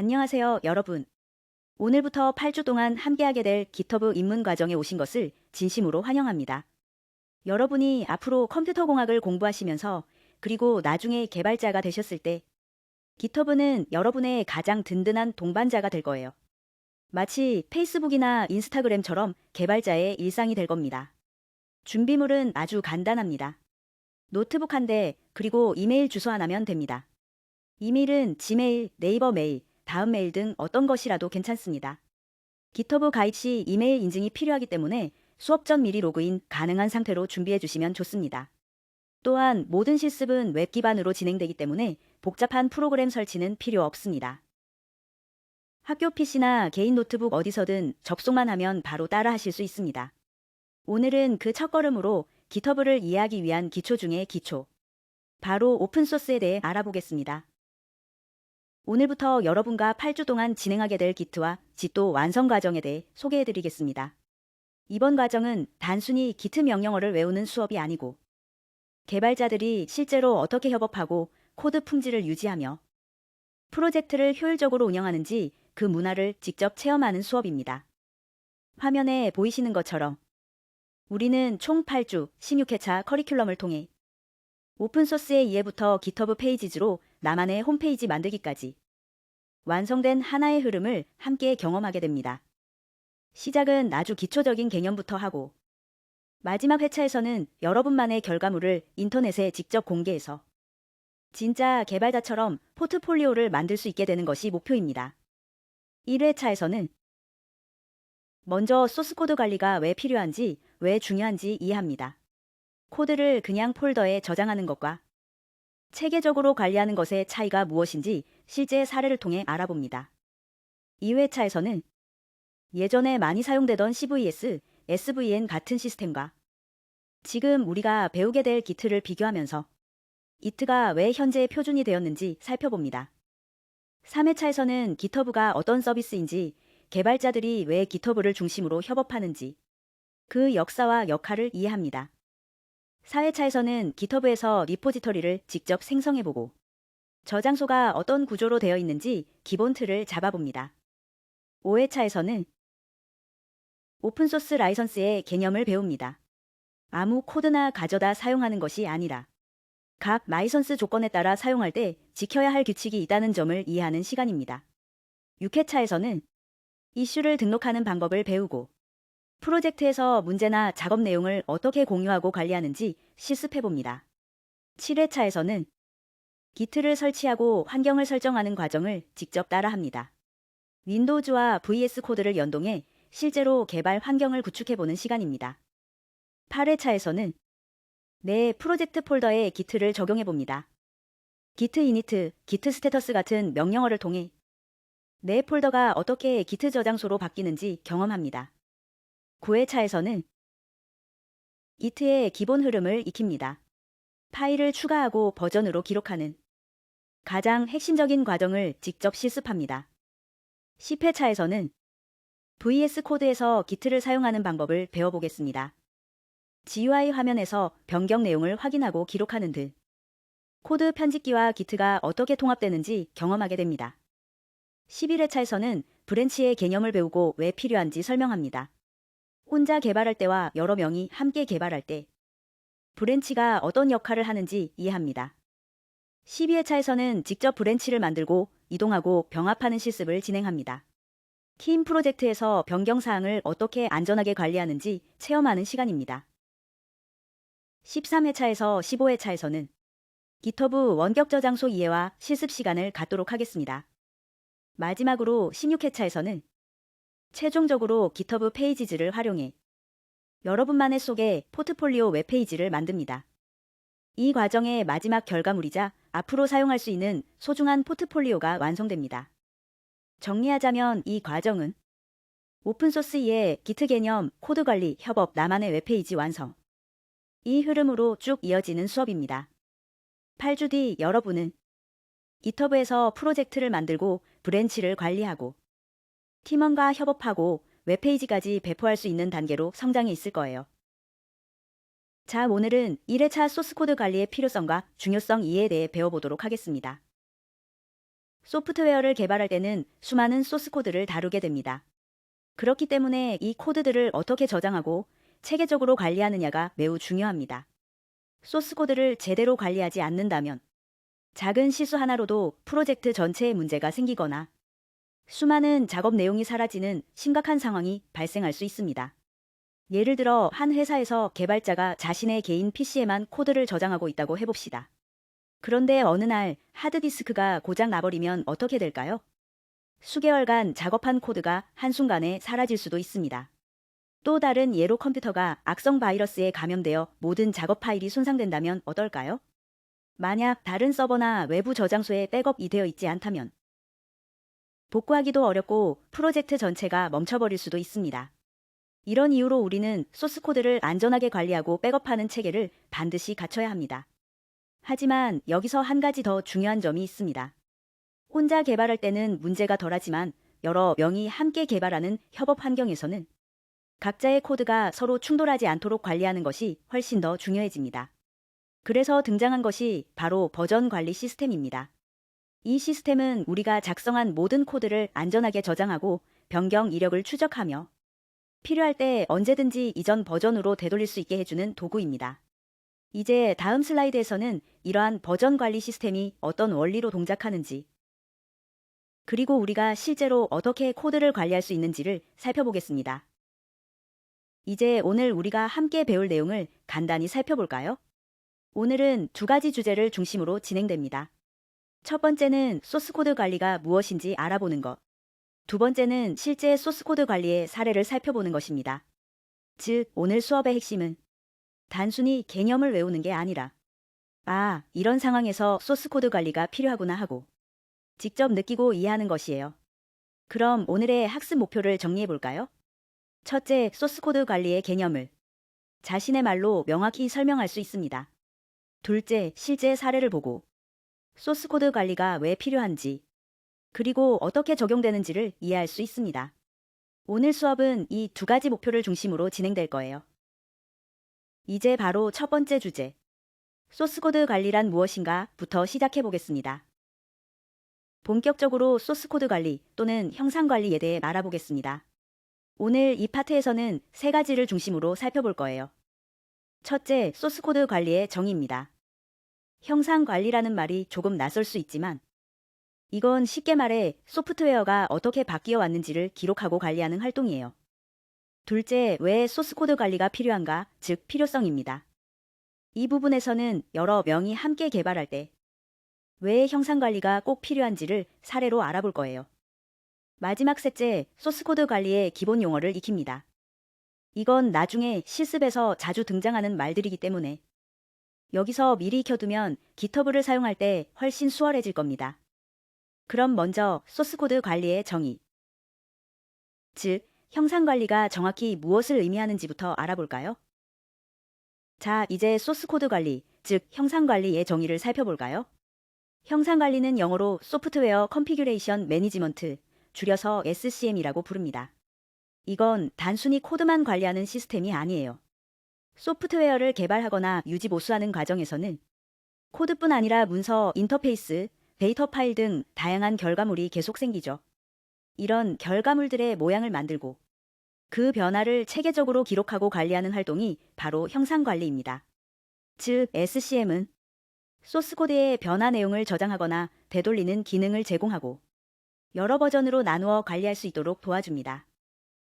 안녕하세요, 여러분. 오늘부터 8주 동안 함께하게 될 기터브 입문 과정에 오신 것을 진심으로 환영합니다. 여러분이 앞으로 컴퓨터 공학을 공부하시면서 그리고 나중에 개발자가 되셨을 때 기터브는 여러분의 가장 든든한 동반자가 될 거예요. 마치 페이스북이나 인스타그램처럼 개발자의 일상이 될 겁니다. 준비물은 아주 간단합니다. 노트북 한 대, 그리고 이메일 주소 하나면 됩니다. 이메일은 지메일, 네이버 메일, 다음 메일 등 어떤 것이라도 괜찮습니다. 기터브 가입 시 이메일 인증이 필요하기 때문에 수업 전 미리 로그인 가능한 상태로 준비해 주시면 좋습니다. 또한 모든 실습은 웹 기반으로 진행되기 때문에 복잡한 프로그램 설치는 필요 없습니다. 학교 PC나 개인 노트북 어디서든 접속만 하면 바로 따라 하실 수 있습니다. 오늘은 그 첫걸음으로 기터브를 이해하기 위한 기초 중의 기초, 바로 오픈소스에 대해 알아보겠습니다. 오늘부터 여러분과 8주 동안 진행하게 될 기트와 지도 완성 과정에 대해 소개해 드리겠습니다. 이번 과정은 단순히 기트 명령어를 외우는 수업이 아니고 개발자들이 실제로 어떻게 협업하고 코드 품질을 유지하며 프로젝트를 효율적으로 운영하는지 그 문화를 직접 체험하는 수업입니다. 화면에 보이시는 것처럼 우리는 총 8주 16회차 커리큘럼을 통해 오픈소스의 이해부터 기터브 페이지즈로 나만의 홈페이지 만들기까지 완성된 하나의 흐름을 함께 경험하게 됩니다. 시작은 아주 기초적인 개념부터 하고 마지막 회차에서는 여러분만의 결과물을 인터넷에 직접 공개해서 진짜 개발자처럼 포트폴리오를 만들 수 있게 되는 것이 목표입니다. 1회차에서는 먼저 소스코드 관리가 왜 필요한지, 왜 중요한지 이해합니다. 코드를 그냥 폴더에 저장하는 것과 체계적으로 관리하는 것의 차이가 무엇인지 실제 사례를 통해 알아봅니다. 2회차에서는 예전에 많이 사용되던 CVS, SVN 같은 시스템과 지금 우리가 배우게 될 기트를 비교하면서 이트가 왜 현재의 표준이 되었는지 살펴봅니다. 3회차에서는 기터브가 어떤 서비스인지, 개발자들이 왜 기터브를 중심으로 협업하는지, 그 역사와 역할을 이해합니다. 4회차에서는 기터브에서 리포지터리를 직접 생성해보고 저장소가 어떤 구조로 되어 있는지 기본 틀을 잡아봅니다. 5회차에서는 오픈소스 라이선스의 개념을 배웁니다. 아무 코드나 가져다 사용하는 것이 아니라 각 라이선스 조건에 따라 사용할 때 지켜야 할 규칙이 있다는 점을 이해하는 시간입니다. 6회차에서는 이슈를 등록하는 방법을 배우고 프로젝트에서 문제나 작업 내용을 어떻게 공유하고 관리하는지 실습해봅니다. 7회차에서는 기트를 설치하고 환경을 설정하는 과정을 직접 따라합니다. 윈도우즈와 VS 코드를 연동해 실제로 개발 환경을 구축해보는 시간입니다. 8회차에서는 내 프로젝트 폴더에 기트를 적용해봅니다. 기트 이니트, 기트 스테터스 같은 명령어를 통해 내 폴더가 어떻게 기트 저장소로 바뀌는지 경험합니다. 9회차에서는 기트의 기본 흐름을 익힙니다. 파일을 추가하고 버전으로 기록하는 가장 핵심적인 과정을 직접 실습합니다. 10회차에서는 VS 코드에서 기트를 사용하는 방법을 배워보겠습니다. GUI 화면에서 변경 내용을 확인하고 기록하는 등 코드 편집기와 기트가 어떻게 통합되는지 경험하게 됩니다. 11회차에서는 브랜치의 개념을 배우고 왜 필요한지 설명합니다. 혼자 개발할 때와 여러 명이 함께 개발할 때 브랜치가 어떤 역할을 하는지 이해합니다. 12회차에서는 직접 브랜치를 만들고 이동하고 병합하는 실습을 진행합니다. 팀 프로젝트에서 변경 사항을 어떻게 안전하게 관리하는지 체험하는 시간입니다. 13회차에서 15회차에서는 기터브 원격 저장소 이해와 실습 시간을 갖도록 하겠습니다. 마지막으로 16회차에서는 최종적으로 기터브 페이지즈를 활용해 여러분만의 속에 포트폴리오 웹페이지를 만듭니다. 이 과정의 마지막 결과물이자 앞으로 사용할 수 있는 소중한 포트폴리오가 완성됩니다. 정리하자면 이 과정은 오픈소스 이해 기트 개념, 코드 관리, 협업, 나만의 웹페이지 완성. 이 흐름으로 쭉 이어지는 수업입니다. 8주 뒤 여러분은 기터브에서 프로젝트를 만들고 브랜치를 관리하고 팀원과 협업하고 웹페이지까지 배포할 수 있는 단계로 성장해 있을 거예요. 자, 오늘은 1회차 소스코드 관리의 필요성과 중요성 이해에 대해 배워보도록 하겠습니다. 소프트웨어를 개발할 때는 수많은 소스 코드를 다루게 됩니다. 그렇기 때문에 이 코드들을 어떻게 저장하고 체계적으로 관리하느냐가 매우 중요합니다. 소스 코드를 제대로 관리하지 않는다면 작은 실수 하나로도 프로젝트 전체에 문제가 생기거나 수많은 작업 내용이 사라지는 심각한 상황이 발생할 수 있습니다. 예를 들어 한 회사에서 개발자가 자신의 개인 PC에만 코드를 저장하고 있다고 해봅시다. 그런데 어느 날 하드디스크가 고장 나버리면 어떻게 될까요? 수개월간 작업한 코드가 한순간에 사라질 수도 있습니다. 또 다른 예로 컴퓨터가 악성 바이러스에 감염되어 모든 작업 파일이 손상된다면 어떨까요? 만약 다른 서버나 외부 저장소에 백업이 되어 있지 않다면 복구하기도 어렵고 프로젝트 전체가 멈춰버릴 수도 있습니다. 이런 이유로 우리는 소스 코드를 안전하게 관리하고 백업하는 체계를 반드시 갖춰야 합니다. 하지만 여기서 한 가지 더 중요한 점이 있습니다. 혼자 개발할 때는 문제가 덜하지만 여러 명이 함께 개발하는 협업 환경에서는 각자의 코드가 서로 충돌하지 않도록 관리하는 것이 훨씬 더 중요해집니다. 그래서 등장한 것이 바로 버전 관리 시스템입니다. 이 시스템은 우리가 작성한 모든 코드를 안전하게 저장하고 변경 이력을 추적하며 필요할 때 언제든지 이전 버전으로 되돌릴 수 있게 해주는 도구입니다. 이제 다음 슬라이드에서는 이러한 버전 관리 시스템이 어떤 원리로 동작하는지, 그리고 우리가 실제로 어떻게 코드를 관리할 수 있는지를 살펴보겠습니다. 이제 오늘 우리가 함께 배울 내용을 간단히 살펴볼까요? 오늘은 두 가지 주제를 중심으로 진행됩니다. 첫 번째는 소스 코드 관리가 무엇인지 알아보는 것. 두 번째는 실제 소스 코드 관리의 사례를 살펴보는 것입니다. 즉, 오늘 수업의 핵심은 단순히 개념을 외우는 게 아니라 이런 상황에서 소스 코드 관리가 필요하구나 하고 직접 느끼고 이해하는 것이에요. 그럼 오늘의 학습 목표를 정리해 볼까요? 첫째, 소스 코드 관리의 개념을 자신의 말로 명확히 설명할 수 있습니다. 둘째, 실제 사례를 보고 소스 코드 관리가 왜 필요한지, 그리고 어떻게 적용되는지를 이해할 수 있습니다. 오늘 수업은 이 두 가지 목표를 중심으로 진행될 거예요. 이제 바로 첫 번째 주제, 소스 코드 관리란 무엇인가 부터 시작해 보겠습니다. 본격적으로 소스 코드 관리 또는 형상 관리에 대해 알아보겠습니다. 오늘 이 파트에서는 세 가지를 중심으로 살펴볼 거예요. 첫째, 소스 코드 관리의 정의입니다. 형상 관리라는 말이 조금 낯설 수 있지만 이건 쉽게 말해 소프트웨어가 어떻게 바뀌어 왔는지를 기록하고 관리하는 활동이에요. 둘째, 왜 소스 코드 관리가 필요한가, 즉 필요성입니다. 이 부분에서는 여러 명이 함께 개발할 때 왜 형상 관리가 꼭 필요한지를 사례로 알아볼 거예요. 마지막 셋째, 소스 코드 관리의 기본 용어를 익힙니다. 이건 나중에 실습에서 자주 등장하는 말들이기 때문에 여기서 미리 익혀두면 GitHub를 사용할 때 훨씬 수월해질 겁니다. 그럼 먼저 소스 코드 관리의 정의, 즉 형상 관리가 정확히 무엇을 의미하는지부터 알아볼까요? 자, 이제 소스 코드 관리, 즉 형상 관리의 정의를 살펴볼까요? 형상 관리는 영어로 소프트웨어 컨피규레이션 매니지먼트, 줄여서 SCM이라고 부릅니다. 이건 단순히 코드만 관리하는 시스템이 아니에요. 소프트웨어를 개발하거나 유지 보수하는 과정에서는 코드뿐 아니라 문서, 인터페이스, 데이터 파일 등 다양한 결과물이 계속 생기죠. 이런 결과물들의 모양을 만들고 그 변화를 체계적으로 기록하고 관리하는 활동이 바로 형상 관리입니다. 즉, SCM은 소스 코드의 변화 내용을 저장하거나 되돌리는 기능을 제공하고 여러 버전으로 나누어 관리할 수 있도록 도와줍니다.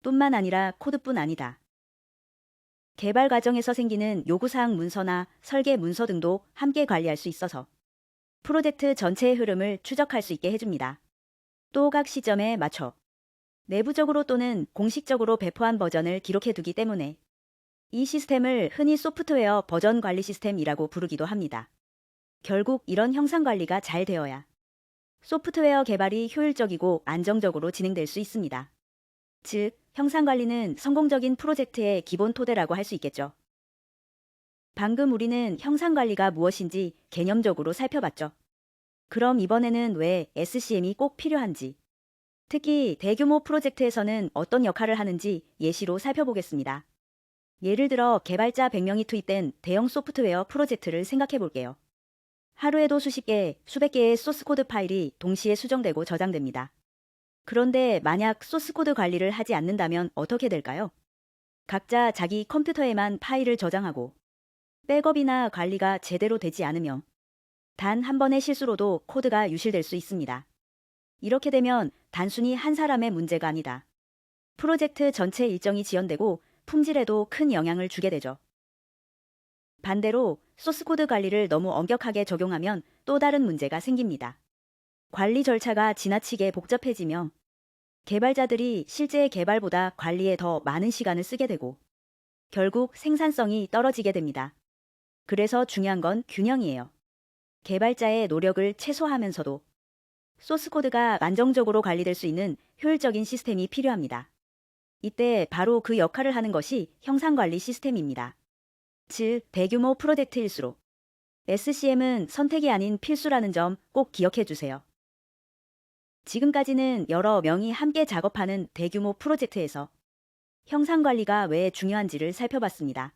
뿐만 아니라 코드뿐 아니다. 개발 과정에서 생기는 요구사항 문서나 설계 문서 등도 함께 관리할 수 있어서 프로젝트 전체의 흐름을 추적할 수 있게 해줍니다. 또 각 시점에 맞춰 내부적으로 또는 공식적으로 배포한 버전을 기록해두기 때문에 이 시스템을 흔히 소프트웨어 버전 관리 시스템이라고 부르기도 합니다. 결국 이런 형상 관리가 잘 되어야 소프트웨어 개발이 효율적이고 안정적으로 진행될 수 있습니다. 즉, 형상 관리는 성공적인 프로젝트의 기본 토대라고 할 수 있겠죠. 방금 우리는 형상 관리가 무엇인지 개념적으로 살펴봤죠. 그럼 이번에는 왜 SCM이 꼭 필요한지, 특히 대규모 프로젝트에서는 어떤 역할을 하는지 예시로 살펴보겠습니다. 예를 들어 개발자 100명이 투입된 대형 소프트웨어 프로젝트를 생각해 볼게요. 하루에도 수십 개, 수백 개의 소스 코드 파일이 동시에 수정되고 저장됩니다. 그런데 만약 소스 코드 관리를 하지 않는다면 어떻게 될까요? 각자 자기 컴퓨터에만 파일을 저장하고 백업이나 관리가 제대로 되지 않으며 단 한 번의 실수로도 코드가 유실될 수 있습니다. 이렇게 되면 단순히 한 사람의 문제가 아니다. 프로젝트 전체 일정이 지연되고 품질에도 큰 영향을 주게 되죠. 반대로 소스 코드 관리를 너무 엄격하게 적용하면 또 다른 문제가 생깁니다. 관리 절차가 지나치게 복잡해지며 개발자들이 실제 개발보다 관리에 더 많은 시간을 쓰게 되고 결국 생산성이 떨어지게 됩니다. 그래서 중요한 건 균형이에요. 개발자의 노력을 최소화하면서도 소스 코드가 안정적으로 관리될 수 있는 효율적인 시스템이 필요합니다. 이때 바로 그 역할을 하는 것이 형상관리 시스템입니다. 즉, 대규모 프로젝트일수록 SCM은 선택이 아닌 필수라는 점 꼭 기억해 주세요. 지금까지는 여러 명이 함께 작업하는 대규모 프로젝트에서 형상관리가 왜 중요한지를 살펴봤습니다.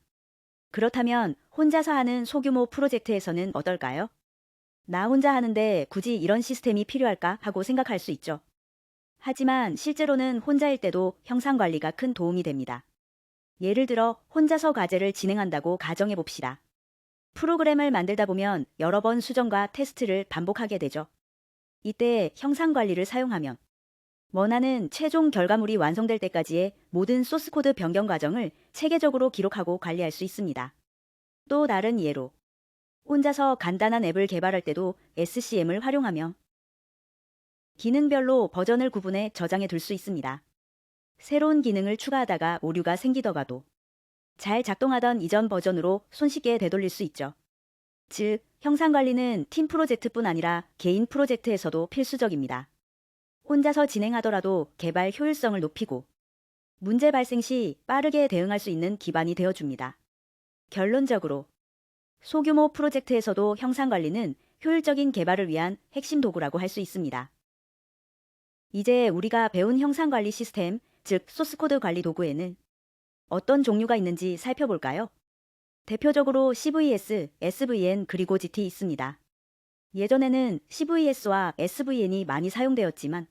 그렇다면 혼자서 하는 소규모 프로젝트에서는 어떨까요? 나 혼자 하는데 굳이 이런 시스템이 필요할까 하고 생각할 수 있죠. 하지만 실제로는 혼자일 때도 형상관리가 큰 도움이 됩니다. 예를 들어 혼자서 과제를 진행한다고 가정해 봅시다. 프로그램을 만들다 보면 여러 번 수정과 테스트를 반복하게 되죠. 이때 형상관리를 사용하면 원하는 최종 결과물이 완성될 때까지의 모든 소스코드 변경 과정을 체계적으로 기록하고 관리할 수 있습니다. 또 다른 예로 혼자서 간단한 앱을 개발할 때도 SCM을 활용하며 기능별로 버전을 구분해 저장해 둘 수 있습니다. 새로운 기능을 추가하다가 오류가 생기더라도 잘 작동하던 이전 버전으로 손쉽게 되돌릴 수 있죠. 즉, 형상관리는 팀 프로젝트뿐 아니라 개인 프로젝트에서도 필수적입니다. 혼자서 진행하더라도 개발 효율성을 높이고 문제 발생 시 빠르게 대응할 수 있는 기반이 되어줍니다. 결론적으로 소규모 프로젝트에서도 형상관리는 효율적인 개발을 위한 핵심 도구라고 할 수 있습니다. 이제 우리가 배운 형상관리 시스템, 즉 소스코드 관리 도구에는 어떤 종류가 있는지 살펴볼까요? 대표적으로 CVS, SVN 그리고 GT 있습니다. 예전에는 CVS와 SVN이 많이 사용되었지만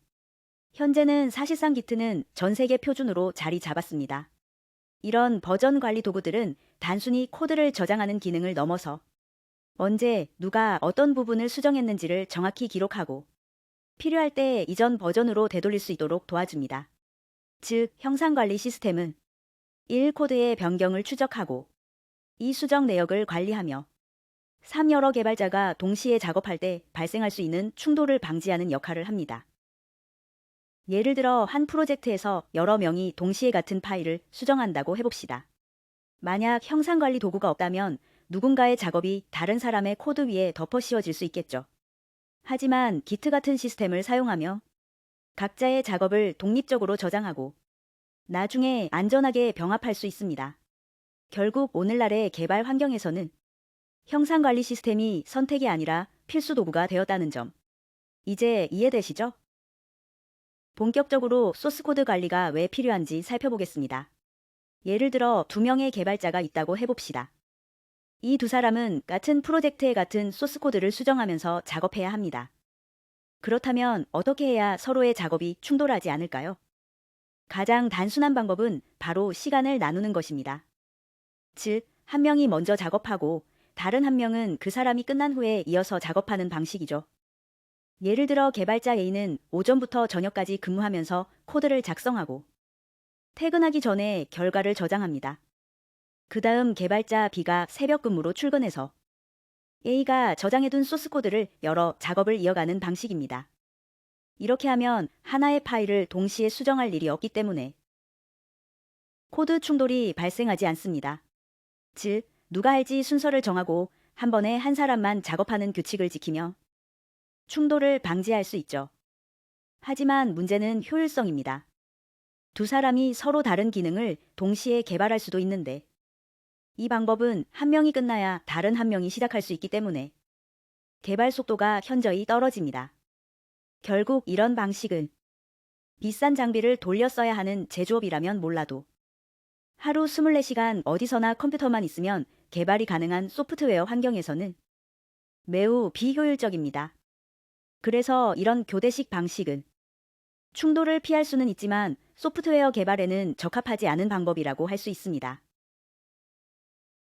현재는 사실상 Git는 전 세계 표준으로 자리 잡았습니다. 이런 버전 관리 도구들은 단순히 코드를 저장하는 기능을 넘어서 언제 누가 어떤 부분을 수정했는지를 정확히 기록하고 필요할 때 이전 버전으로 되돌릴 수 있도록 도와줍니다. 즉, 형상관리 시스템은 1. 코드의 변경을 추적하고 2. 수정 내역을 관리하며 3. 여러 개발자가 동시에 작업할 때 발생할 수 있는 충돌을 방지하는 역할을 합니다. 예를 들어 한 프로젝트에서 여러 명이 동시에 같은 파일을 수정한다고 해봅시다. 만약 형상관리 도구가 없다면 누군가의 작업이 다른 사람의 코드 위에 덮어 씌워질 수 있겠죠. 하지만 Git 같은 시스템을 사용하며 각자의 작업을 독립적으로 저장하고 나중에 안전하게 병합할 수 있습니다. 결국 오늘날의 개발 환경에서는 형상관리 시스템이 선택이 아니라 필수 도구가 되었다는 점, 이제 이해되시죠? 본격적으로 소스코드 관리가 왜 필요한지 살펴보겠습니다. 예를 들어 2명의 개발자가 있다고 해봅시다. 이 두 사람은 같은 프로젝트에 같은 소스코드를 수정하면서 작업해야 합니다. 그렇다면 어떻게 해야 서로의 작업이 충돌하지 않을까요? 가장 단순한 방법은 바로 시간을 나누는 것입니다. 즉, 한 명이 먼저 작업하고 다른 한 명은 그 사람이 끝난 후에 이어서 작업하는 방식이죠. 예를 들어 개발자 A는 오전부터 저녁까지 근무하면서 코드를 작성하고 퇴근하기 전에 결과를 저장합니다. 그 다음 개발자 B가 새벽 근무로 출근해서 A가 저장해둔 소스코드를 열어 작업을 이어가는 방식입니다. 이렇게 하면 하나의 파일을 동시에 수정할 일이 없기 때문에 코드 충돌이 발생하지 않습니다. 즉, 누가 할지 순서를 정하고 한 번에 한 사람만 작업하는 규칙을 지키며 충돌을 방지할 수 있죠. 하지만 문제는 효율성입니다. 두 사람이 서로 다른 기능을 동시에 개발할 수도 있는데 이 방법은 한 명이 끝나야 다른 한 명이 시작할 수 있기 때문에 개발 속도가 현저히 떨어집니다. 결국 이런 방식은 비싼 장비를 돌려 써야 하는 제조업이라면 몰라도 하루 24시간 어디서나 컴퓨터만 있으면 개발이 가능한 소프트웨어 환경에서는 매우 비효율적입니다. 그래서 이런 교대식 방식은 충돌을 피할 수는 있지만 소프트웨어 개발에는 적합하지 않은 방법이라고 할 수 있습니다.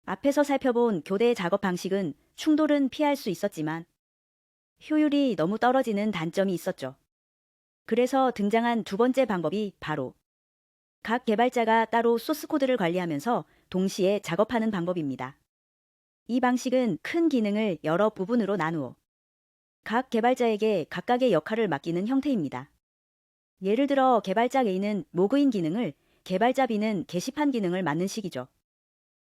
앞에서 살펴본 교대 작업 방식은 충돌은 피할 수 있었지만 효율이 너무 떨어지는 단점이 있었죠. 그래서 등장한 두 번째 방법이 바로 각 개발자가 따로 소스 코드를 관리하면서 동시에 작업하는 방법입니다. 이 방식은 큰 기능을 여러 부분으로 나누어 각 개발자에게 각각의 역할을 맡기는 형태입니다. 예를 들어 개발자 A는 로그인 기능을, 개발자 B는 게시판 기능을 맡는 식이죠.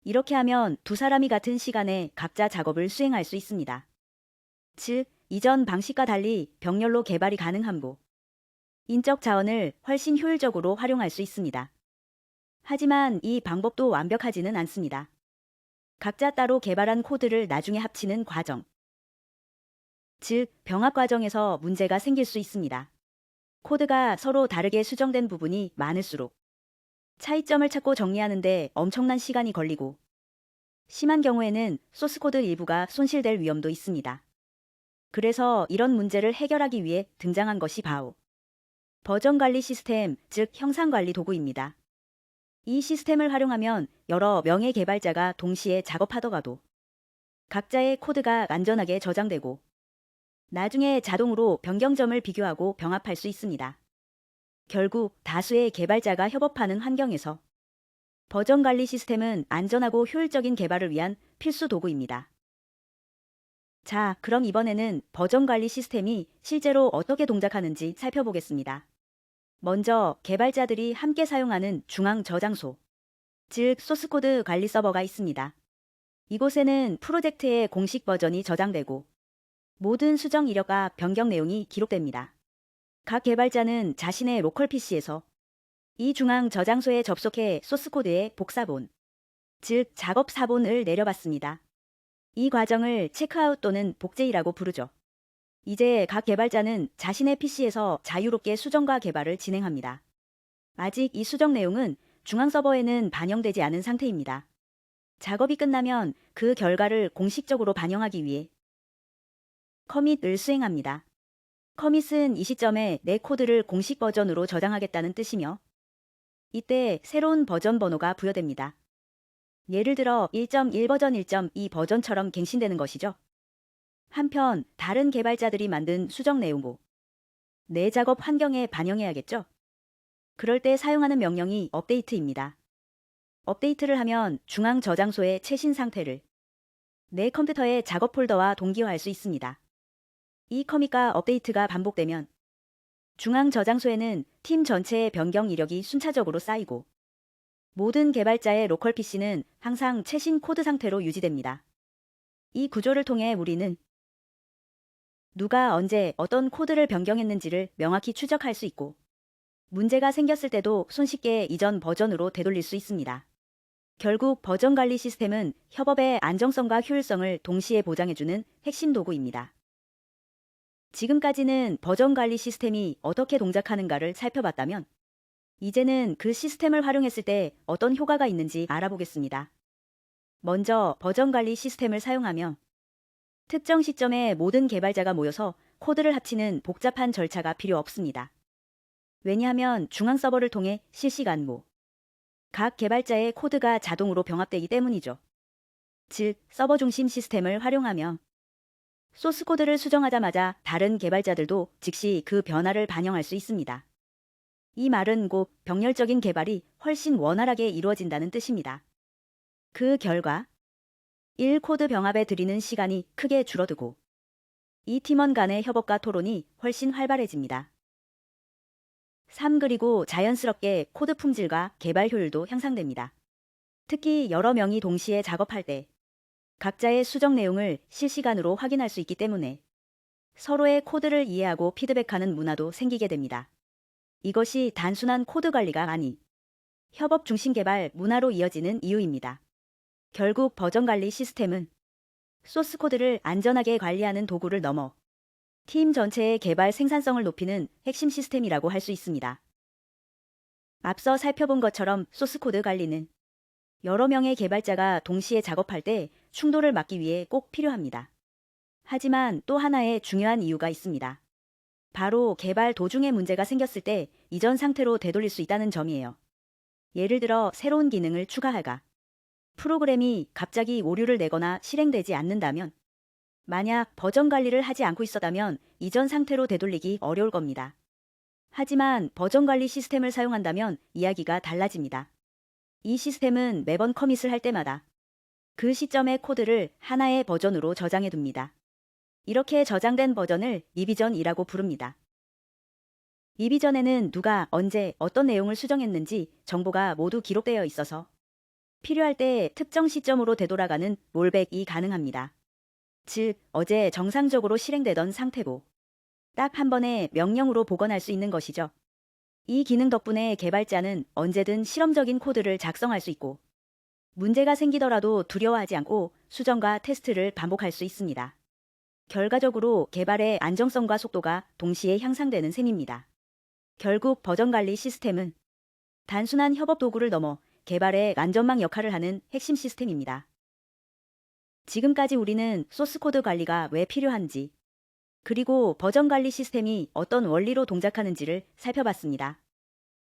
이렇게 하면 두 사람이 같은 시간에 각자 작업을 수행할 수 있습니다. 즉, 이전 방식과 달리 병렬로 개발이 가능함으로 인적 자원을 훨씬 효율적으로 활용할 수 있습니다. 하지만 이 방법도 완벽하지는 않습니다. 각자 따로 개발한 코드를 나중에 합치는 과정, 즉 병합 과정에서 문제가 생길 수 있습니다. 코드가 서로 다르게 수정된 부분이 많을수록 차이점을 찾고 정리하는데 엄청난 시간이 걸리고 심한 경우에는 소스 코드 일부가 손실될 위험도 있습니다. 그래서 이런 문제를 해결하기 위해 등장한 것이 바로 버전 관리 시스템, 즉 형상 관리 도구입니다. 이 시스템을 활용하면 여러 명의 개발자가 동시에 작업하더라도 각자의 코드가 안전하게 저장되고 나중에 자동으로 변경점을 비교하고 병합할 수 있습니다. 결국 다수의 개발자가 협업하는 환경에서 버전 관리 시스템은 안전하고 효율적인 개발을 위한 필수 도구입니다. 자, 그럼 이번에는 버전 관리 시스템이 실제로 어떻게 동작하는지 살펴보겠습니다. 먼저 개발자들이 함께 사용하는 중앙 저장소, 즉 소스코드 관리 서버가 있습니다. 이곳에는 프로젝트의 공식 버전이 저장되고 모든 수정 이력과 변경 내용이 기록됩니다. 각 개발자는 자신의 로컬 PC에서 이 중앙 저장소에 접속해 소스코드의 복사본, 즉 작업 사본을 내려받습니다. 이 과정을 체크아웃 또는 복제이라고 부르죠. 이제 각 개발자는 자신의 PC에서 자유롭게 수정과 개발을 진행합니다. 아직 이 수정 내용은 중앙 서버에는 반영되지 않은 상태입니다. 작업이 끝나면 그 결과를 공식적으로 반영하기 위해 커밋을 수행합니다. 커밋은 이 시점에 내 코드를 공식 버전으로 저장하겠다는 뜻이며 이때 새로운 버전 번호가 부여됩니다. 예를 들어 1.1 버전 1.2 버전처럼 갱신되는 것이죠. 한편 다른 개발자들이 만든 수정 내용도 내 작업 환경에 반영해야겠죠. 그럴 때 사용하는 명령이 업데이트입니다. 업데이트를 하면 중앙 저장소의 최신 상태를 내 컴퓨터의 작업 폴더와 동기화할 수 있습니다. 이 커밋과 업데이트가 반복되면 중앙 저장소에는 팀 전체의 변경 이력이 순차적으로 쌓이고 모든 개발자의 로컬 PC는 항상 최신 코드 상태로 유지됩니다. 이 구조를 통해 우리는 누가 언제 어떤 코드를 변경했는지를 명확히 추적할 수 있고 문제가 생겼을 때도 손쉽게 이전 버전으로 되돌릴 수 있습니다. 결국 버전 관리 시스템은 협업의 안정성과 효율성을 동시에 보장해주는 핵심 도구입니다. 지금까지는 버전 관리 시스템이 어떻게 동작하는가를 살펴봤다면 이제는 그 시스템을 활용했을 때 어떤 효과가 있는지 알아보겠습니다. 먼저 버전 관리 시스템을 사용하며 특정 시점에 모든 개발자가 모여서 코드를 합치는 복잡한 절차가 필요 없습니다. 왜냐하면 중앙 서버를 통해 실시간으로 각 개발자의 코드가 자동으로 병합되기 때문이죠. 즉, 서버 중심 시스템을 활용하며 소스 코드를 수정하자마자 다른 개발자들도 즉시 그 변화를 반영할 수 있습니다. 이 말은 곧 병렬적인 개발이 훨씬 원활하게 이루어진다는 뜻입니다. 그 결과 1 코드 병합에 들이는 시간이 크게 줄어들고 이 팀원 간의 협업과 토론이 훨씬 활발해집니다. 3. 그리고 자연스럽게 코드 품질과 개발 효율도 향상됩니다. 특히 여러 명이 동시에 작업할 때 각자의 수정 내용을 실시간으로 확인할 수 있기 때문에 서로의 코드를 이해하고 피드백하는 문화도 생기게 됩니다. 이것이 단순한 코드 관리가 아닌 협업 중심 개발 문화로 이어지는 이유입니다. 결국 버전 관리 시스템은 소스 코드를 안전하게 관리하는 도구를 넘어 팀 전체의 개발 생산성을 높이는 핵심 시스템이라고 할 수 있습니다. 앞서 살펴본 것처럼 소스 코드 관리는 여러 명의 개발자가 동시에 작업할 때 충돌을 막기 위해 꼭 필요합니다. 하지만 또 하나의 중요한 이유가 있습니다. 바로 개발 도중에 문제가 생겼을 때 이전 상태로 되돌릴 수 있다는 점이에요. 예를 들어 새로운 기능을 추가하가 프로그램이 갑자기 오류를 내거나 실행되지 않는다면, 만약 버전 관리를 하지 않고 있었다면 이전 상태로 되돌리기 어려울 겁니다. 하지만 버전 관리 시스템을 사용한다면 이야기가 달라집니다. 이 시스템은 매번 커밋을 할 때마다 그 시점의 코드를 하나의 버전으로 저장해 둡니다. 이렇게 저장된 버전을 리비전이라고 부릅니다. 리비전에는 누가 언제 어떤 내용을 수정했는지 정보가 모두 기록되어 있어서 필요할 때 특정 시점으로 되돌아가는 롤백이 가능합니다. 즉, 어제 정상적으로 실행되던 상태고 딱 한 번에 명령으로 복원할 수 있는 것이죠. 이 기능 덕분에 개발자는 언제든 실험적인 코드를 작성할 수 있고 문제가 생기더라도 두려워하지 않고 수정과 테스트를 반복할 수 있습니다. 결과적으로 개발의 안정성과 속도가 동시에 향상되는 셈입니다. 결국 버전 관리 시스템은 단순한 협업 도구를 넘어 개발의 안전망 역할을 하는 핵심 시스템입니다. 지금까지 우리는 소스코드 관리가 왜 필요한지, 그리고 버전 관리 시스템이 어떤 원리로 동작하는지를 살펴봤습니다.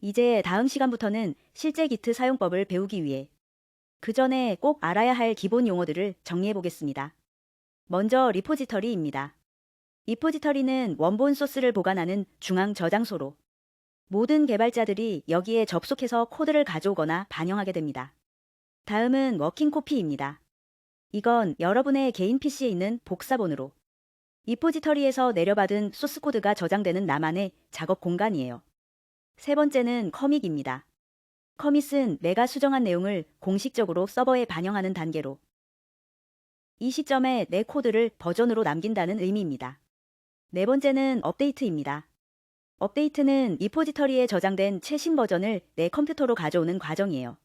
이제 다음 시간부터는 실제 기트 사용법을 배우기 위해 그 전에 꼭 알아야 할 기본 용어들을 정리해 보겠습니다. 먼저 리포지터리입니다. 리포지터리는 원본 소스를 보관하는 중앙 저장소로 모든 개발자들이 여기에 접속해서 코드를 가져오거나 반영하게 됩니다. 다음은 워킹 코피입니다. 이건 여러분의 개인 PC에 있는 복사본으로 리포지터리에서 내려받은 소스 코드가 저장되는 나만의 작업 공간이에요. 세 번째는 커밋입니다. 커밋은 내가 수정한 내용을 공식적으로 서버에 반영하는 단계로 이 시점에 내 코드를 버전으로 남긴다는 의미입니다. 네 번째는 업데이트입니다. 업데이트는 리포지터리에 저장된 최신 버전을 내 컴퓨터로 가져오는 과정이에요.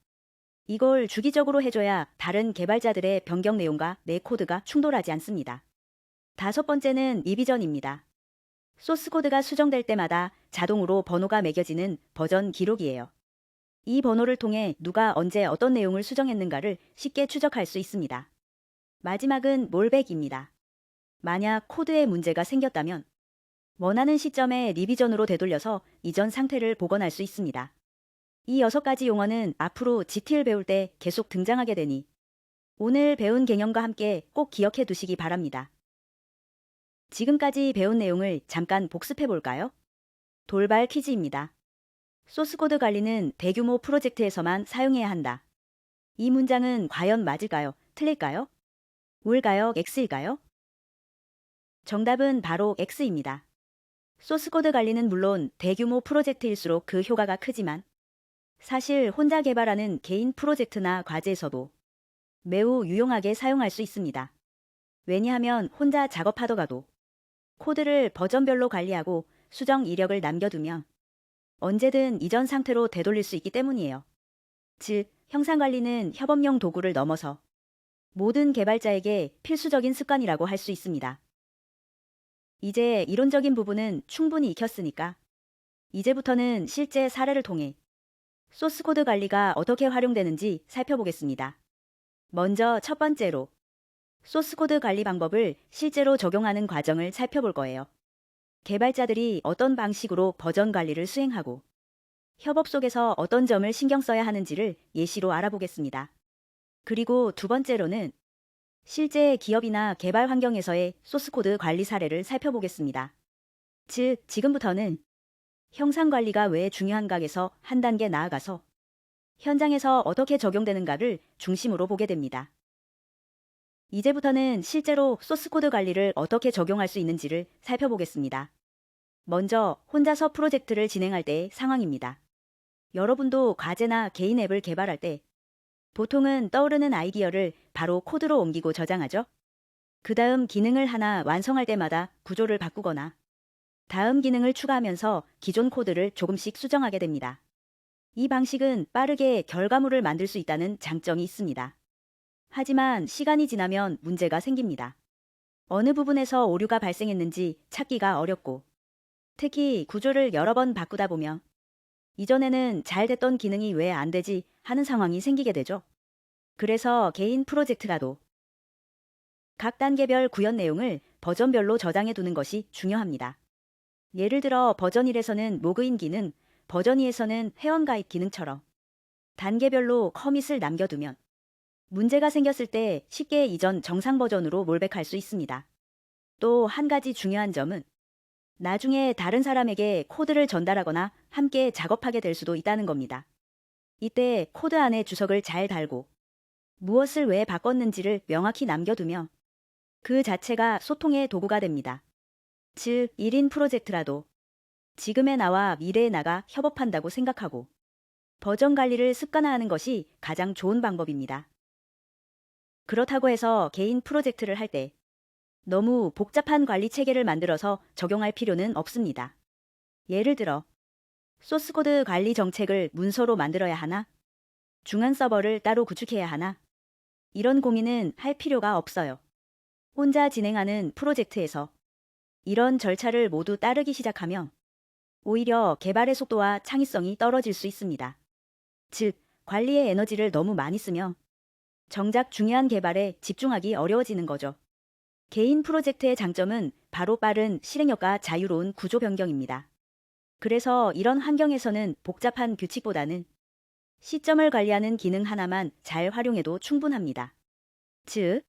이걸 주기적으로 해줘야 다른 개발자들의 변경 내용과 내 코드가 충돌하지 않습니다. 다섯 번째는 리비전입니다. 소스 코드가 수정될 때마다 자동으로 번호가 매겨지는 버전 기록이에요. 이 번호를 통해 누가 언제 어떤 내용을 수정했는가를 쉽게 추적할 수 있습니다. 마지막은 롤백입니다. 만약 코드에 문제가 생겼다면 원하는 시점에 리비전으로 되돌려서 이전 상태를 복원할 수 있습니다. 이 6가지 용어는 앞으로 GT를 배울 때 계속 등장하게 되니 오늘 배운 개념과 함께 꼭 기억해 두시기 바랍니다. 지금까지 배운 내용을 잠깐 복습해 볼까요? 돌발 퀴즈입니다. 소스코드 관리는 대규모 프로젝트에서만 사용해야 한다. 이 문장은 과연 맞을까요? 틀릴까요? O일까요? X일까요? 정답은 바로 X입니다. 소스코드 관리는 물론 대규모 프로젝트일수록 그 효과가 크지만 사실 혼자 개발하는 개인 프로젝트나 과제에서도 매우 유용하게 사용할 수 있습니다. 왜냐하면 혼자 작업하더라도 코드를 버전별로 관리하고 수정 이력을 남겨두면 언제든 이전 상태로 되돌릴 수 있기 때문이에요. 즉, 형상 관리는 협업용 도구를 넘어서 모든 개발자에게 필수적인 습관이라고 할 수 있습니다. 이제 이론적인 부분은 충분히 익혔으니까 이제부터는 실제 사례를 통해 소스코드 관리가 어떻게 활용되는지 살펴보겠습니다. 먼저 첫 번째로 소스코드 관리 방법을 실제로 적용하는 과정을 살펴볼 거예요. 개발자들이 어떤 방식으로 버전 관리를 수행하고 협업 속에서 어떤 점을 신경 써야 하는지를 예시로 알아보겠습니다. 그리고 두 번째로는 실제 기업이나 개발 환경에서의 소스코드 관리 사례를 살펴보겠습니다. 즉, 지금부터는 형상 관리가 왜 중요한가에서 한 단계 나아가서 현장에서 어떻게 적용되는가를 중심으로 보게 됩니다. 이제부터는 실제로 소스코드 관리를 어떻게 적용할 수 있는지를 살펴보겠습니다. 먼저 혼자서 프로젝트를 진행할 때의 상황입니다. 여러분도 과제나 개인 앱을 개발할 때 보통은 떠오르는 아이디어를 바로 코드로 옮기고 저장하죠. 그 다음 기능을 하나 완성할 때마다 구조를 바꾸거나 다음 기능을 추가하면서 기존 코드를 조금씩 수정하게 됩니다. 이 방식은 빠르게 결과물을 만들 수 있다는 장점이 있습니다. 하지만 시간이 지나면 문제가 생깁니다. 어느 부분에서 오류가 발생했는지 찾기가 어렵고, 특히 구조를 여러 번 바꾸다 보면 이전에는 잘 됐던 기능이 왜 안 되지 하는 상황이 생기게 되죠. 그래서 개인 프로젝트라도 각 단계별 구현 내용을 버전별로 저장해 두는 것이 중요합니다. 예를 들어 버전 1에서는 로그인 기능, 버전 2에서는 회원가입 기능처럼 단계별로 커밋을 남겨두면 문제가 생겼을 때 쉽게 이전 정상 버전으로 롤백할 수 있습니다. 또 한 가지 중요한 점은 나중에 다른 사람에게 코드를 전달하거나 함께 작업하게 될 수도 있다는 겁니다. 이때 코드 안에 주석을 잘 달고 무엇을 왜 바꿨는지를 명확히 남겨두며 그 자체가 소통의 도구가 됩니다. 즉, 1인 프로젝트라도 지금의 나와 미래의 나가 협업한다고 생각하고 버전 관리를 습관화하는 것이 가장 좋은 방법입니다. 그렇다고 해서 개인 프로젝트를 할 때 너무 복잡한 관리 체계를 만들어서 적용할 필요는 없습니다. 예를 들어 소스코드 관리 정책을 문서로 만들어야 하나? 중간 서버를 따로 구축해야 하나? 이런 고민은 할 필요가 없어요. 혼자 진행하는 프로젝트에서 이런 절차를 모두 따르기 시작하면 오히려 개발의 속도와 창의성이 떨어질 수 있습니다. 즉, 관리의 에너지를 너무 많이 쓰며 정작 중요한 개발에 집중하기 어려워지는 거죠. 개인 프로젝트의 장점은 바로 빠른 실행력과 자유로운 구조 변경입니다. 그래서 이런 환경에서는 복잡한 규칙보다는 시점을 관리하는 기능 하나만 잘 활용해도 충분합니다. 즉,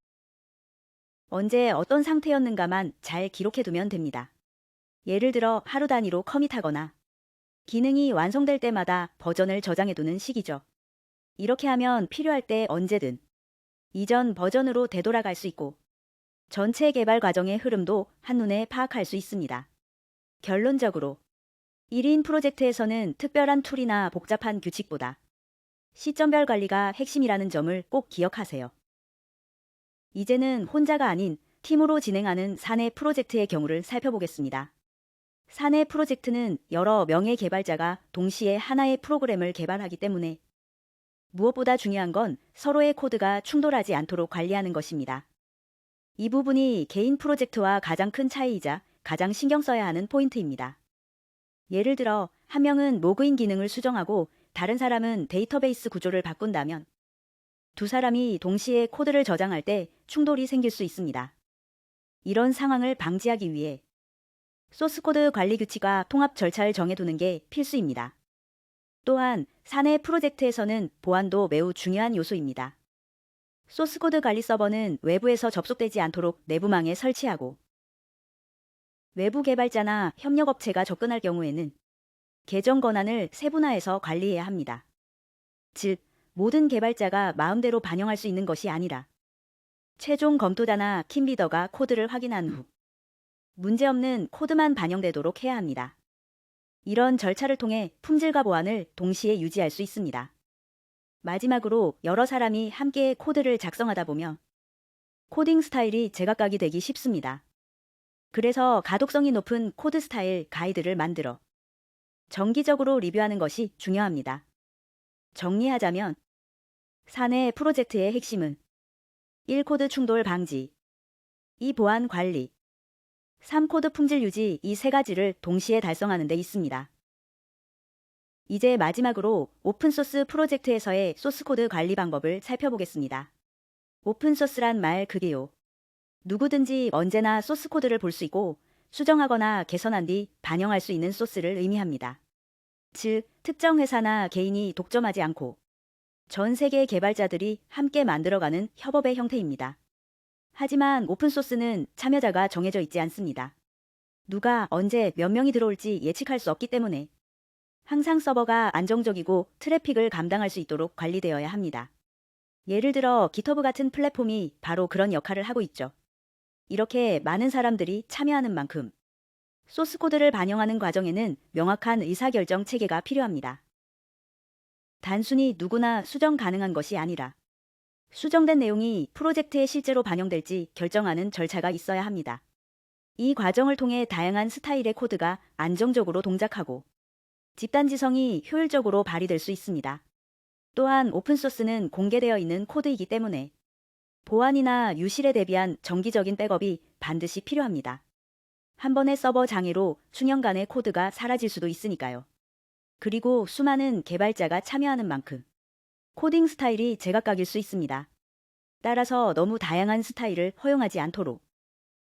언제 어떤 상태였는가만 잘 기록해두면 됩니다. 예를 들어 하루 단위로 커밋하거나 기능이 완성될 때마다 버전을 저장해두는 식이죠. 이렇게 하면 필요할 때 언제든 이전 버전으로 되돌아갈 수 있고 전체 개발 과정의 흐름도 한눈에 파악할 수 있습니다. 결론적으로 1인 프로젝트에서는 특별한 툴이나 복잡한 규칙보다 시점별 관리가 핵심이라는 점을 꼭 기억하세요. 이제는 혼자가 아닌 팀으로 진행하는 사내 프로젝트의 경우를 살펴보겠습니다. 사내 프로젝트는 여러 명의 개발자가 동시에 하나의 프로그램을 개발하기 때문에 무엇보다 중요한 건 서로의 코드가 충돌하지 않도록 관리하는 것입니다. 이 부분이 개인 프로젝트와 가장 큰 차이이자 가장 신경 써야 하는 포인트입니다. 예를 들어 한 명은 로그인 기능을 수정하고 다른 사람은 데이터베이스 구조를 바꾼다면 두 사람이 동시에 코드를 저장할 때 충돌이 생길 수 있습니다. 이런 상황을 방지하기 위해 소스코드 관리 규칙과 통합 절차를 정해두는 게 필수입니다. 또한 사내 프로젝트에서는 보안도 매우 중요한 요소입니다. 소스코드 관리 서버는 외부에서 접속되지 않도록 내부망에 설치하고 외부 개발자나 협력업체가 접근할 경우에는 계정 권한을 세분화해서 관리해야 합니다. 즉, 모든 개발자가 마음대로 반영할 수 있는 것이 아니라 최종 검토자나 팀리더가 코드를 확인한 후 문제없는 코드만 반영되도록 해야 합니다. 이런 절차를 통해 품질과 보안을 동시에 유지할 수 있습니다. 마지막으로 여러 사람이 함께 코드를 작성하다 보면 코딩 스타일이 제각각이 되기 쉽습니다. 그래서 가독성이 높은 코드 스타일 가이드를 만들어 정기적으로 리뷰하는 것이 중요합니다. 정리하자면 사내 프로젝트의 핵심은 1. 코드 충돌 방지, 2. 보안 관리, 3. 코드 품질 유지 이 세 가지를 동시에 달성하는 데 있습니다. 이제 마지막으로 오픈소스 프로젝트에서의 소스코드 관리 방법을 살펴보겠습니다. 오픈소스란 말 그게요. 누구든지 언제나 소스코드를 볼 수 있고 수정하거나 개선한 뒤 반영할 수 있는 소스를 의미합니다. 즉, 특정 회사나 개인이 독점하지 않고 전 세계 개발자들이 함께 만들어가는 협업의 형태입니다. 하지만 오픈소스는 참여자가 정해져 있지 않습니다. 누가 언제 몇 명이 들어올지 예측할 수 없기 때문에 항상 서버가 안정적이고 트래픽을 감당할 수 있도록 관리되어야 합니다. 예를 들어 GitHub 같은 플랫폼이 바로 그런 역할을 하고 있죠. 이렇게 많은 사람들이 참여하는 만큼 소스코드를 반영하는 과정에는 명확한 의사결정 체계가 필요합니다. 단순히 누구나 수정 가능한 것이 아니라 수정된 내용이 프로젝트에 실제로 반영될지 결정하는 절차가 있어야 합니다. 이 과정을 통해 다양한 스타일의 코드가 안정적으로 동작하고 집단지성이 효율적으로 발휘될 수 있습니다. 또한 오픈소스는 공개되어 있는 코드이기 때문에 보안이나 유실에 대비한 정기적인 백업이 반드시 필요합니다. 한 번의 서버 장애로 수년간의 코드가 사라질 수도 있으니까요. 그리고 수많은 개발자가 참여하는 만큼 코딩 스타일이 제각각일 수 있습니다. 따라서 너무 다양한 스타일을 허용하지 않도록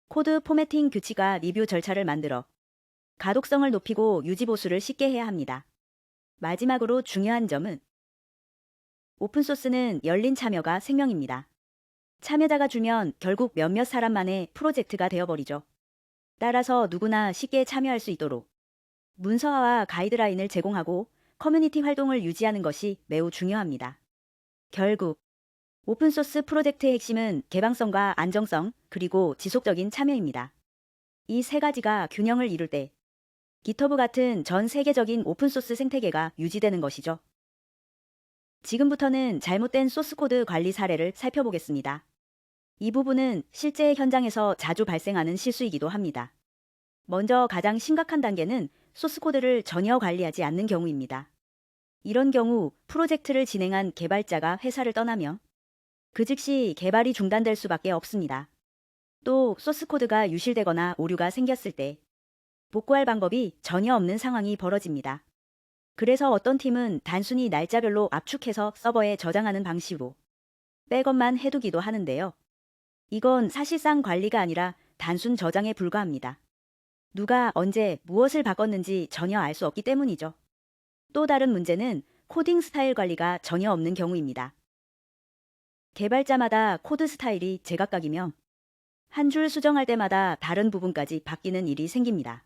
코드 포매팅 규칙과 리뷰 절차를 만들어 가독성을 높이고 유지 보수를 쉽게 해야 합니다. 마지막으로 중요한 점은 오픈소스는 열린 참여가 생명입니다. 참여자가 주면 결국 몇몇 사람만의 프로젝트가 되어버리죠. 따라서 누구나 쉽게 참여할 수 있도록 문서화와 가이드라인을 제공하고 커뮤니티 활동을 유지하는 것이 매우 중요합니다. 결국 오픈소스 프로젝트의 핵심은 개방성과 안정성 그리고 지속적인 참여입니다. 이 세 가지가 균형을 이룰 때 GitHub 같은 전 세계적인 오픈소스 생태계가 유지되는 것이죠. 지금부터는 잘못된 소스코드 관리 사례를 살펴보겠습니다. 이 부분은 실제 현장에서 자주 발생하는 실수이기도 합니다. 먼저 가장 심각한 단계는 소스코드를 전혀 관리하지 않는 경우입니다. 이런 경우 프로젝트를 진행한 개발자가 회사를 떠나며 그 즉시 개발이 중단될 수밖에 없습니다. 또 소스코드가 유실되거나 오류가 생겼을 때 복구할 방법이 전혀 없는 상황이 벌어집니다. 그래서 어떤 팀은 단순히 날짜별로 압축해서 서버에 저장하는 방식으로 백업만 해두기도 하는데요. 이건 사실상 관리가 아니라 단순 저장에 불과합니다. 누가 언제 무엇을 바꿨는지 전혀 알 수 없기 때문이죠. 또 다른 문제는 코딩 스타일 관리가 전혀 없는 경우입니다. 개발자마다 코드 스타일이 제각각이며 한 줄 수정할 때마다 다른 부분까지 바뀌는 일이 생깁니다.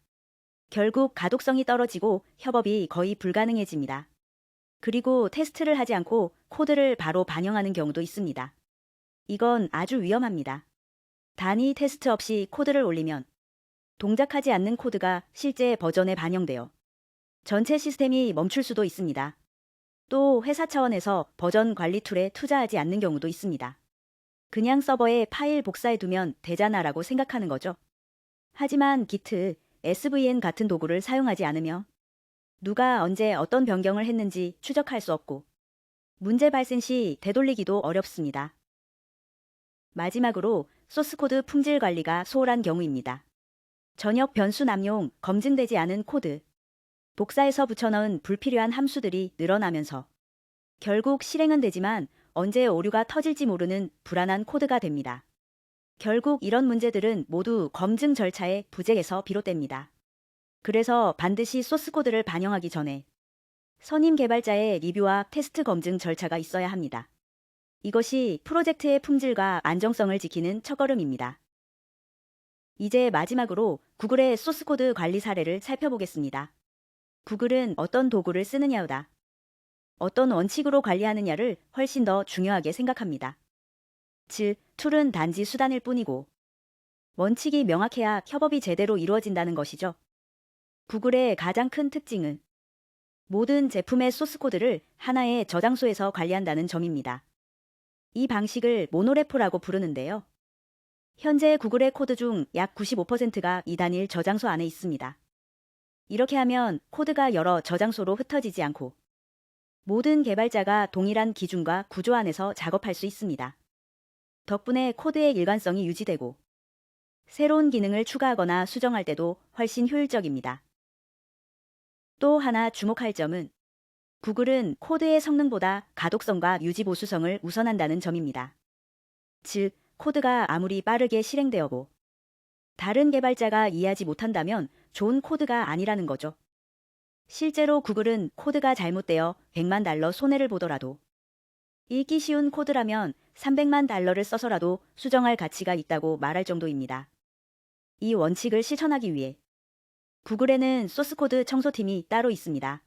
결국 가독성이 떨어지고 협업이 거의 불가능해집니다. 그리고 테스트를 하지 않고 코드를 바로 반영하는 경우도 있습니다. 이건 아주 위험합니다. 단위 테스트 없이 코드를 올리면 동작하지 않는 코드가 실제 버전에 반영되어 전체 시스템이 멈출 수도 있습니다. 또 회사 차원에서 버전 관리 툴에 투자하지 않는 경우도 있습니다. 그냥 서버에 파일 복사해두면 되잖아라고 생각하는 거죠. 하지만 Git, SVN 같은 도구를 사용하지 않으며 누가 언제 어떤 변경을 했는지 추적할 수 없고 문제 발생 시 되돌리기도 어렵습니다. 마지막으로 소스코드 품질 관리가 소홀한 경우입니다. 전역 변수 남용, 검증되지 않은 코드, 복사해서 붙여넣은 불필요한 함수들이 늘어나면서 결국 실행은 되지만 언제 오류가 터질지 모르는 불안한 코드가 됩니다. 결국 이런 문제들은 모두 검증 절차의 부재에서 비롯됩니다. 그래서 반드시 소스코드를 반영하기 전에 선임 개발자의 리뷰와 테스트 검증 절차가 있어야 합니다. 이것이 프로젝트의 품질과 안정성을 지키는 첫걸음입니다. 이제 마지막으로 구글의 소스코드 관리 사례를 살펴보겠습니다. 구글은 어떤 도구를 쓰느냐보다 어떤 원칙으로 관리하느냐를 훨씬 더 중요하게 생각합니다. 즉, 툴은 단지 수단일 뿐이고 원칙이 명확해야 협업이 제대로 이루어진다는 것이죠. 구글의 가장 큰 특징은 모든 제품의 소스코드를 하나의 저장소에서 관리한다는 점입니다. 이 방식을 모노레포라고 부르는데요. 현재 구글의 코드 중 약 95%가 이 단일 저장소 안에 있습니다. 이렇게 하면 코드가 여러 저장소로 흩어지지 않고 모든 개발자가 동일한 기준과 구조 안에서 작업할 수 있습니다. 덕분에 코드의 일관성이 유지되고 새로운 기능을 추가하거나 수정할 때도 훨씬 효율적입니다. 또 하나 주목할 점은 구글은 코드의 성능보다 가독성과 유지 보수성을 우선한다는 점입니다. 즉, 코드가 아무리 빠르게 실행되어도 다른 개발자가 이해하지 못한다면 좋은 코드가 아니라는 거죠. 실제로 구글은 코드가 잘못되어 $100만 손해를 보더라도 읽기 쉬운 코드라면 $300만 써서라도 수정할 가치가 있다고 말할 정도입니다. 이 원칙을 실천하기 위해 구글에는 소스코드 청소팀이 따로 있습니다.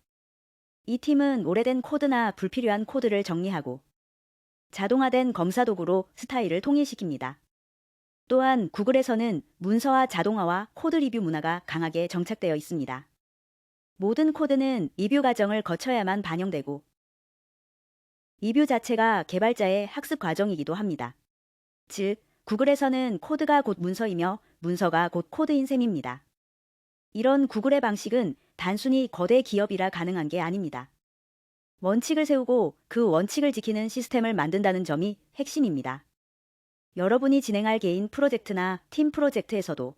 이 팀은 오래된 코드나 불필요한 코드를 정리하고 자동화된 검사 도구로 스타일을 통일시킵니다. 또한 구글에서는 문서화 자동화와 코드 리뷰 문화가 강하게 정착되어 있습니다. 모든 코드는 리뷰 과정을 거쳐야만 반영되고 리뷰 자체가 개발자의 학습 과정이기도 합니다. 즉, 구글에서는 코드가 곧 문서이며 문서가 곧 코드인 셈입니다. 이런 구글의 방식은 단순히 거대 기업이라 가능한 게 아닙니다. 원칙을 세우고 그 원칙을 지키는 시스템을 만든다는 점이 핵심입니다. 여러분이 진행할 개인 프로젝트나 팀 프로젝트에서도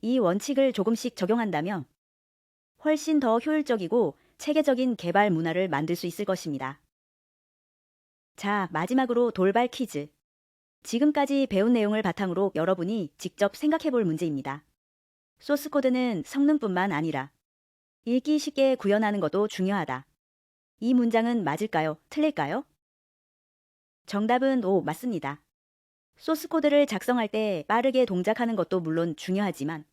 이 원칙을 조금씩 적용한다면 훨씬 더 효율적이고 체계적인 개발 문화를 만들 수 있을 것입니다. 자, 마지막으로 돌발 퀴즈. 지금까지 배운 내용을 바탕으로 여러분이 직접 생각해 볼 문제입니다. 소스 코드는 성능뿐만 아니라 읽기 쉽게 구현하는 것도 중요하다. 이 문장은 맞을까요? 틀릴까요? 정답은 O 맞습니다. 소스 코드를 작성할 때 빠르게 동작하는 것도 물론 중요하지만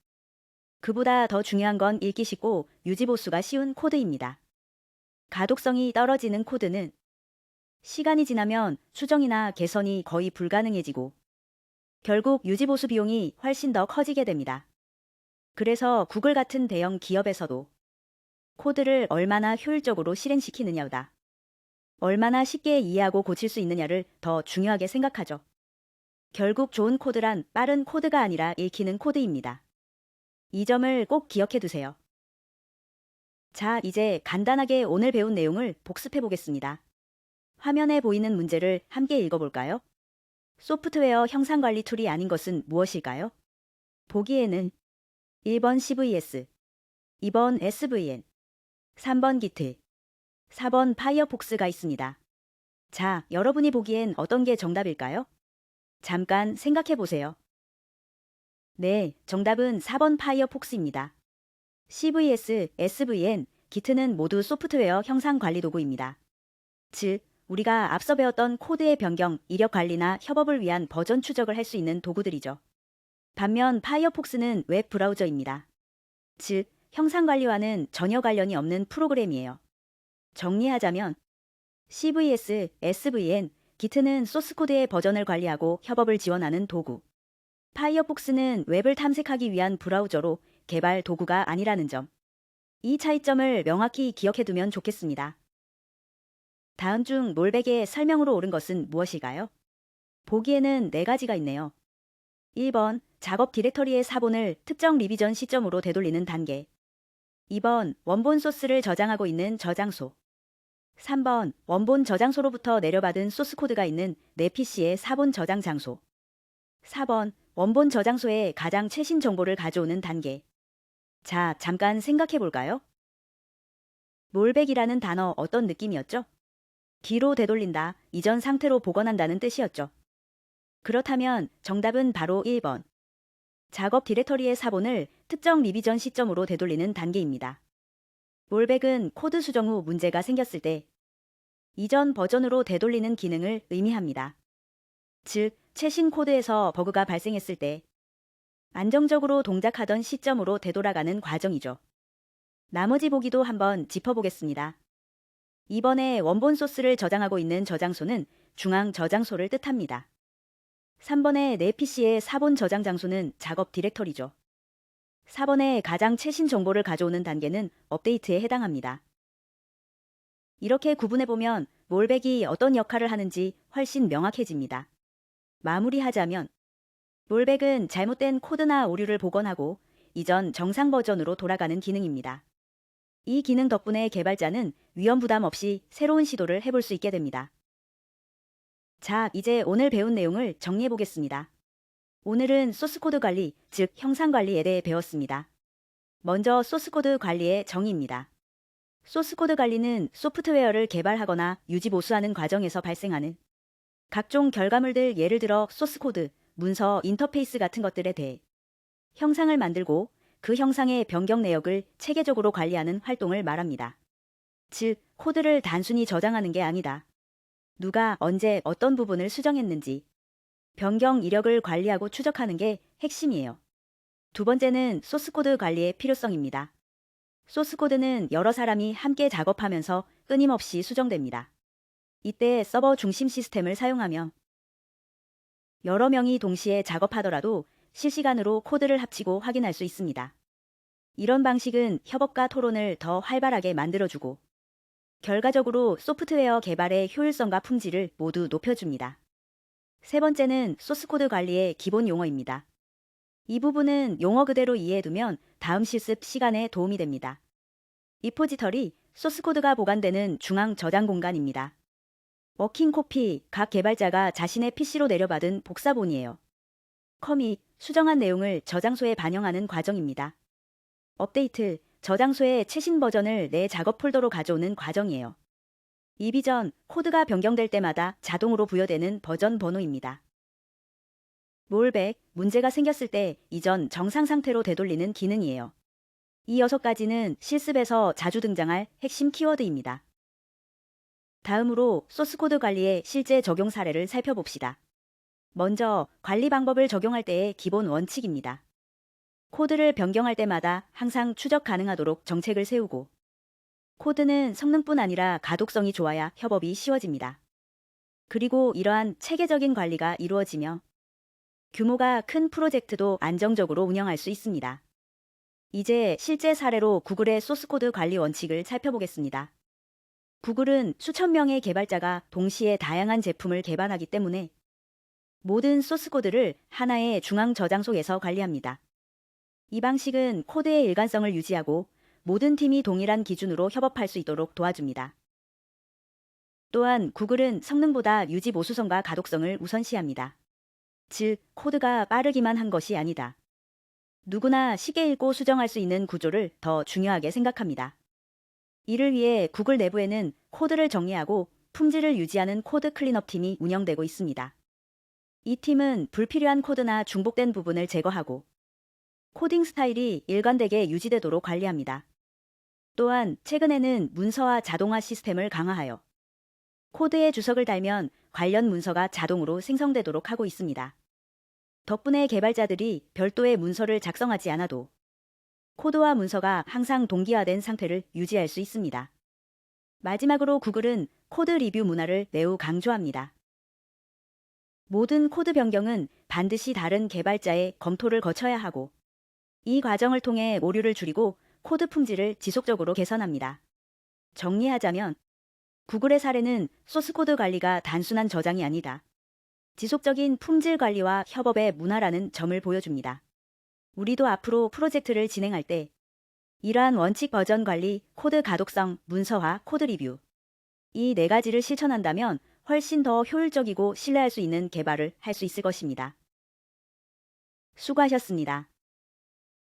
그보다 더 중요한 건 읽기 쉽고 유지보수가 쉬운 코드입니다. 가독성이 떨어지는 코드는 시간이 지나면 수정이나 개선이 거의 불가능해지고 결국 유지보수 비용이 훨씬 더 커지게 됩니다. 그래서 구글 같은 대형 기업에서도 코드를 얼마나 효율적으로 실행시키느냐보다 얼마나 쉽게 이해하고 고칠 수 있느냐를 더 중요하게 생각하죠. 결국 좋은 코드란 빠른 코드가 아니라 읽히는 코드입니다. 이 점을 꼭 기억해 두세요. 자, 이제 간단하게 오늘 배운 내용을 복습해 보겠습니다. 화면에 보이는 문제를 함께 읽어볼까요? 소프트웨어 형상관리 툴이 아닌 것은 무엇일까요? 보기에는 1번 CVS, 2번 SVN, 3번 기트, 4번 파이어폭스가 있습니다. 자, 여러분이 보기엔 어떤 게 정답일까요? 잠깐 생각해 보세요. 네, 정답은 4번 파이어폭스입니다. CVS, SVN, 기트는 모두 소프트웨어 형상 관리 도구입니다. 즉, 우리가 앞서 배웠던 코드의 변경, 이력 관리나 협업을 위한 버전 추적을 할 수 있는 도구들이죠. 반면 파이어폭스는 웹 브라우저입니다. 즉, 형상 관리와는 전혀 관련이 없는 프로그램이에요. 정리하자면 CVS, SVN, 기트는 소스코드의 버전을 관리하고 협업을 지원하는 도구. 파이어폭스는 웹을 탐색하기 위한 브라우저로 개발 도구가 아니라는 점. 이 차이점을 명확히 기억해두면 좋겠습니다. 다음 중 롤백의 설명으로 옳은 것은 무엇일까요? 보기에는 4가지가 있네요. 1번, 작업 디렉터리의 사본을 특정 리비전 시점으로 되돌리는 단계. 2번, 원본 소스를 저장하고 있는 저장소. 3번, 원본 저장소로부터 내려받은 소스 코드가 있는 내 PC의 사본 저장 장소. 4번, 원본 저장소에 가장 최신 정보를 가져오는 단계. 자, 잠깐 생각해 볼까요? 롤백이라는 단어 어떤 느낌이었죠? 뒤로 되돌린다, 이전 상태로 복원한다는 뜻이었죠. 그렇다면 정답은 바로 1번. 작업 디렉터리의 사본을 특정 리비전 시점으로 되돌리는 단계입니다. 롤백은 코드 수정 후 문제가 생겼을 때 이전 버전으로 되돌리는 기능을 의미합니다. 즉, 최신 코드에서 버그가 발생했을 때 안정적으로 동작하던 시점으로 되돌아가는 과정이죠. 나머지 보기도 한번 짚어보겠습니다. 이번에 원본 소스를 저장하고 있는 저장소는 중앙 저장소를 뜻합니다. 3번의 내 PC의 사본 저장 장소는 작업 디렉터리죠. 4번의 가장 최신 정보를 가져오는 단계는 업데이트에 해당합니다. 이렇게 구분해보면 롤백이 어떤 역할을 하는지 훨씬 명확해집니다. 마무리하자면 롤백은 잘못된 코드나 오류를 복원하고 이전 정상 버전으로 돌아가는 기능입니다. 이 기능 덕분에 개발자는 위험 부담 없이 새로운 시도를 해볼 수 있게 됩니다. 자, 이제 오늘 배운 내용을 정리해 보겠습니다. 오늘은 소스코드 관리, 즉 형상 관리에 대해 배웠습니다. 먼저 소스코드 관리의 정의입니다. 소스코드 관리는 소프트웨어를 개발하거나 유지 보수하는 과정에서 발생하는 각종 결과물들, 예를 들어 소스코드, 문서, 인터페이스 같은 것들에 대해 형상을 만들고 그 형상의 변경 내역을 체계적으로 관리하는 활동을 말합니다. 즉, 코드를 단순히 저장하는 게 아니다. 누가 언제 어떤 부분을 수정했는지 변경 이력을 관리하고 추적하는 게 핵심이에요. 두 번째는 소스코드 관리의 필요성입니다. 소스코드는 여러 사람이 함께 작업하면서 끊임없이 수정됩니다. 이때 서버 중심 시스템을 사용하며 여러 명이 동시에 작업하더라도 실시간으로 코드를 합치고 확인할 수 있습니다. 이런 방식은 협업과 토론을 더 활발하게 만들어주고 결과적으로 소프트웨어 개발의 효율성과 품질을 모두 높여줍니다. 세 번째는 소스코드 관리의 기본 용어입니다. 이 부분은 용어 그대로 이해해두면 다음 실습 시간에 도움이 됩니다. 리포지터리, 소스코드가 보관되는 중앙 저장 공간입니다. 워킹 코피, 각 개발자가 자신의 PC로 내려받은 복사본이에요. 커밋, 수정한 내용을 저장소에 반영하는 과정입니다. 업데이트, 저장소에 최신 버전을 내 작업 폴더로 가져오는 과정이에요. 리비전, 코드가 변경될 때마다 자동으로 부여되는 버전 번호입니다. 롤백, 문제가 생겼을 때 이전 정상 상태로 되돌리는 기능이에요. 이 6가지는 실습에서 자주 등장할 핵심 키워드입니다. 다음으로 소스코드 관리의 실제 적용 사례를 살펴봅시다. 먼저 관리 방법을 적용할 때의 기본 원칙입니다. 코드를 변경할 때마다 항상 추적 가능하도록 정책을 세우고, 코드는 성능뿐 아니라 가독성이 좋아야 협업이 쉬워집니다. 그리고 이러한 체계적인 관리가 이루어지며 규모가 큰 프로젝트도 안정적으로 운영할 수 있습니다. 이제 실제 사례로 구글의 소스코드 관리 원칙을 살펴보겠습니다. 구글은 수천 명의 개발자가 동시에 다양한 제품을 개발하기 때문에 모든 소스코드를 하나의 중앙 저장소에서 관리합니다. 이 방식은 코드의 일관성을 유지하고 모든 팀이 동일한 기준으로 협업할 수 있도록 도와줍니다. 또한 구글은 성능보다 유지 보수성과 가독성을 우선시합니다. 즉, 코드가 빠르기만 한 것이 아니다. 누구나 쉽게 읽고 수정할 수 있는 구조를 더 중요하게 생각합니다. 이를 위해 구글 내부에는 코드를 정리하고 품질을 유지하는 코드 클린업 팀이 운영되고 있습니다. 이 팀은 불필요한 코드나 중복된 부분을 제거하고 코딩 스타일이 일관되게 유지되도록 관리합니다. 또한 최근에는 문서화 자동화 시스템을 강화하여 코드에 주석을 달면 관련 문서가 자동으로 생성되도록 하고 있습니다. 덕분에 개발자들이 별도의 문서를 작성하지 않아도 코드와 문서가 항상 동기화된 상태를 유지할 수 있습니다. 마지막으로 구글은 코드 리뷰 문화를 매우 강조합니다. 모든 코드 변경은 반드시 다른 개발자의 검토를 거쳐야 하고, 이 과정을 통해 오류를 줄이고 코드 품질을 지속적으로 개선합니다. 정리하자면 구글의 사례는 소스코드 관리가 단순한 저장이 아니다. 지속적인 품질 관리와 협업의 문화라는 점을 보여줍니다. 우리도 앞으로 프로젝트를 진행할 때 이러한 원칙 버전 관리, 코드 가독성, 문서화, 코드 리뷰, 이 4가지를 실천한다면 훨씬 더 효율적이고 신뢰할 수 있는 개발을 할 수 있을 것입니다. 수고하셨습니다.